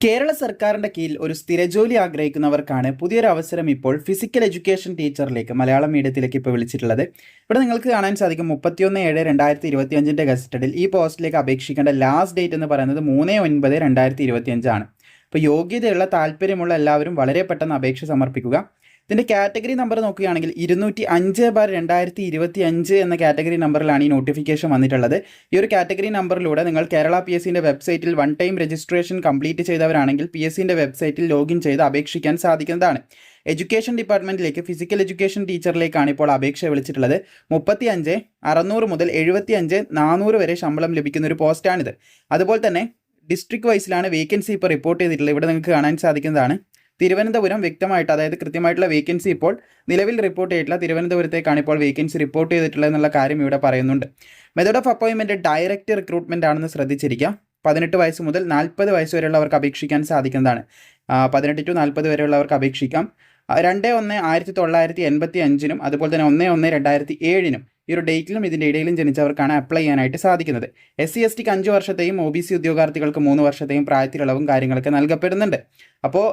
കേരള സർക്കാരിൻ്റെ കീഴിൽ ഒരു സ്ഥിരജോലി ആഗ്രഹിക്കുന്നവർക്കാണ് പുതിയൊരു അവസരം ഇപ്പോൾ ഫിസിക്കൽ എഡ്യൂക്കേഷൻ ടീച്ചറിലേക്ക് മലയാളം മീഡിയത്തിലേക്ക് ഇപ്പോൾ വിളിച്ചിട്ടുള്ളത്. ഇവിടെ നിങ്ങൾക്ക് കാണാൻ സാധിക്കും 31/7/2025 ഗസറ്റഡിൽ ഈ പോസ്റ്റിലേക്ക് അപേക്ഷിക്കേണ്ട ലാസ്റ്റ് ഡേറ്റ് എന്ന് പറയുന്നത് 3/9/2025 ആണ്. അപ്പോൾ യോഗ്യതയുള്ള താല്പര്യമുള്ള എല്ലാവരും വളരെ പെട്ടെന്ന് അപേക്ഷ സമർപ്പിക്കുക. ഇതിൻ്റെ കാറ്റഗറി നമ്പർ നോക്കുകയാണെങ്കിൽ 205/2025 എന്ന കാറ്റഗറി നമ്പറിലാണ് ഈ നോട്ടിഫിക്കേഷൻ വന്നിട്ടുള്ളത്. ഈ ഒരു കാറ്റഗറി നമ്പറിലൂടെ നിങ്ങൾ കേരള PSCൻ്റെ വെബ്സൈറ്റിൽ വൺ ടൈം രജിസ്ട്രേഷൻ കംപ്ലീറ്റ് ചെയ്തവരാണെങ്കിൽ PSCൻ്റെ വെബ്സൈറ്റിൽ ലോഗിൻ ചെയ്ത് അപേക്ഷിക്കാൻ സാധിക്കുന്നതാണ്. എഡ്യൂക്കേഷൻ ഡിപ്പാർട്ട്മെൻറ്റിലേക്ക് ഫിസിക്കൽ എഡ്യൂക്കേഷൻ ടീച്ചറിലേക്കാണ് ഇപ്പോൾ അപേക്ഷ വിളിച്ചിട്ടുള്ളത്. 35,600 മുതൽ 75,400 വരെ ശമ്പളം ലഭിക്കുന്ന ഒരു പോസ്റ്റാണിത്. അതുപോലെ തന്നെ ഡിസ്ട്രിക്ട് വൈസിലാണ് വേക്കൻസി ഇപ്പോൾ റിപ്പോർട്ട് ചെയ്തിട്ടുള്ളത്. ഇവിടെ നിങ്ങൾക്ക് കാണാൻ സാധിക്കുന്നതാണ്. തിരുവനന്തപുരം വ്യക്തമായിട്ട്, അതായത് കൃത്യമായിട്ടുള്ള വേക്കൻസി ഇപ്പോൾ നിലവിൽ റിപ്പോർട്ട് ചെയ്തിട്ടില്ല. തിരുവനന്തപുരത്തേക്കാണ് ഇപ്പോൾ വേക്കൻസി റിപ്പോർട്ട് ചെയ്തിട്ടുള്ളത് എന്നുള്ള കാര്യം ഇവിടെ പറയുന്നുണ്ട്. Method of appointment direct recruitment ആണെന്ന് ശ്രദ്ധിച്ചിരിക്കുക. 18 വയസ്സ് മുതൽ 40 വയസ്സ് വരെയുള്ളവർക്ക് അപേക്ഷിക്കാൻ സാധിക്കുന്നതാണ്. 18 to 40 വരെയുള്ളവർക്ക് അപേക്ഷിക്കാം. 2/1/1985 അതുപോലെ തന്നെ 1/1/2007 ഈ ഒരു ഡേറ്റിലും ഇതിൻ്റെ ഇടയിലും ജനിച്ചവർക്കാണ് അപ്ലൈ ചെയ്യാനായിട്ട് സാധിക്കുന്നത്. SC ST 5 വർഷത്തെയും OBC ഉദ്യോഗാർത്ഥികൾക്ക് 3 വർഷത്തെയും പ്രായത്തിലുള്ളവും കാര്യങ്ങളൊക്കെ നൽകപ്പെടുന്നുണ്ട്. അപ്പോൾ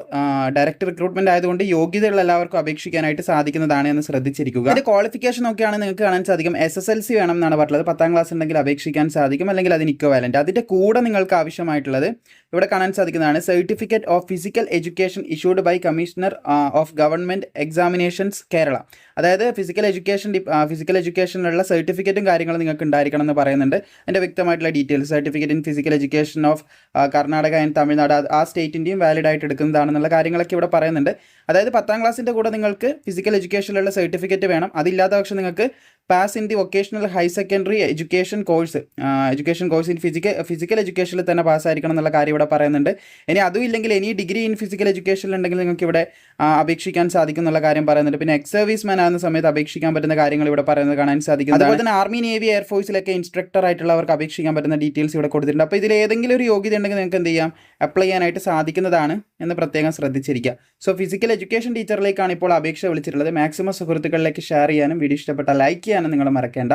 ഡയറക്റ്റ് റിക്രൂട്ട്മെന്റ് ആയതുകൊണ്ട് യോഗ്യതയുള്ള എല്ലാവർക്കും അപേക്ഷിക്കാനായിട്ട് സാധിക്കുന്നതാണ് എന്ന് ശ്രദ്ധിച്ചിരിക്കുക. അതിൻ്റെ ക്വാളിഫിക്കേഷൻ നോക്കിയാണ് നിങ്ങൾക്ക് കാണാൻ സാധിക്കും. SSLC വേണം എന്നാണ് പറഞ്ഞത്. 10ാം ക്ലാസ് ഉണ്ടെങ്കിൽ അപേക്ഷിക്കാൻ സാധിക്കും, അല്ലെങ്കിൽ അതിന് ഇക്വലന്റ്. അതിൻ്റെ കൂടെ നിങ്ങൾക്ക് ആവശ്യമായിട്ടുള്ളത് ഇവിടെ കാണാൻ സാധിക്കുന്നതാണ്. Certificate of physical education issued by commissioner of government examinations Kerala. അതായത് ഫിസിക്കൽ എഡ്യൂക്കേഷനിലുള്ള സർട്ടിഫിക്കറ്റും കാര്യങ്ങളും നിങ്ങൾക്ക് ഉണ്ടായിരിക്കണം എന്ന് പറയുന്നുണ്ട്. അതിൻ്റെ വ്യക്തമായിട്ടുള്ള details certificate in physical education of Karnataka and Tamil Nadu, ആ സ്റ്റേറ്റിൻ്റെയും വാലിഡ് ആയിട്ട് എടുക്കുന്നതാണെന്നുള്ള കാര്യങ്ങളൊക്കെ ഇവിടെ പറയുന്നുണ്ട്. അതായത് 10ാം ക്ലാസ്സിൻ്റെ കൂടെ നിങ്ങൾക്ക് ഫിസിക്കൽ എഡ്യൂക്കേഷനിലുള്ള സർട്ടിഫിക്കറ്റ് വേണം. അതില്ലാത്ത പക്ഷം നിങ്ങൾക്ക് pass in the vocational higher secondary education course in physical എഡ്യൂക്കേഷനിൽ തന്നെ പാസ്സായിരിക്കണം എന്നുള്ള കാര്യം ഇവിടെ പറയുന്നുണ്ട്. ഇനി അതും ഇല്ലെങ്കിൽ ഇനി ഡിഗ്രി ഇൻ ഫിസിക്കൽ എഡ്യൂക്കേഷനിൽ ഉണ്ടെങ്കിൽ നിങ്ങൾക്ക് ഇവിടെ അപേക്ഷിക്കാൻ സാധിക്കും എന്നുള്ള കാര്യം പറയുന്നുണ്ട്. പിന്നെ എക്സ് സർവീസ് മാൻ ആകുന്ന സമയത്ത് അപേക്ഷിക്കാൻ പറ്റുന്ന കാര്യങ്ങൾ ഇവിടെ പറയുന്നത് കാണാൻ സാധിക്കും. അതുപോലെ തന്നെ ആർമി, നേവി, എയർഫോഴ്സിലൊക്കെ ഇൻസ്ട്രക്ടർ ആയിട്ടുള്ളവർക്ക് അപേക്ഷിക്കാൻ പറ്റുന്ന ഡീറ്റെയിൽസ് ഇവിടെ കൊടുത്തിട്ടുണ്ട്. അപ്പോൾ ഇതിൽ ഏതെങ്കിലും ഒരു യോഗ്യത ഉണ്ടെങ്കിൽ നിങ്ങൾക്ക് എന്ത് ചെയ്യാം, അപ്ലൈ ചെയ്യാനായിട്ട് സാധിക്കുന്നതാണ് എന്ന് പ്രത്യേകം ശ്രദ്ധിച്ചിരിക്കുക. സോ ഫിസിക്കൽ എഡ്യൂക്കേഷൻ ടീച്ചറിലേക്കാണ് ഇപ്പോൾ അപേക്ഷ വിളിച്ചിട്ടുള്ളത്. മാക്സിമം സുഹൃത്തുക്കളിലേക്ക് ഷെയർ ചെയ്യാനും വീഡിയോ ഇഷ്ടപ്പെട്ട ലൈക്ക് ചെയ്യാനും നിങ്ങൾ മറക്കേണ്ട.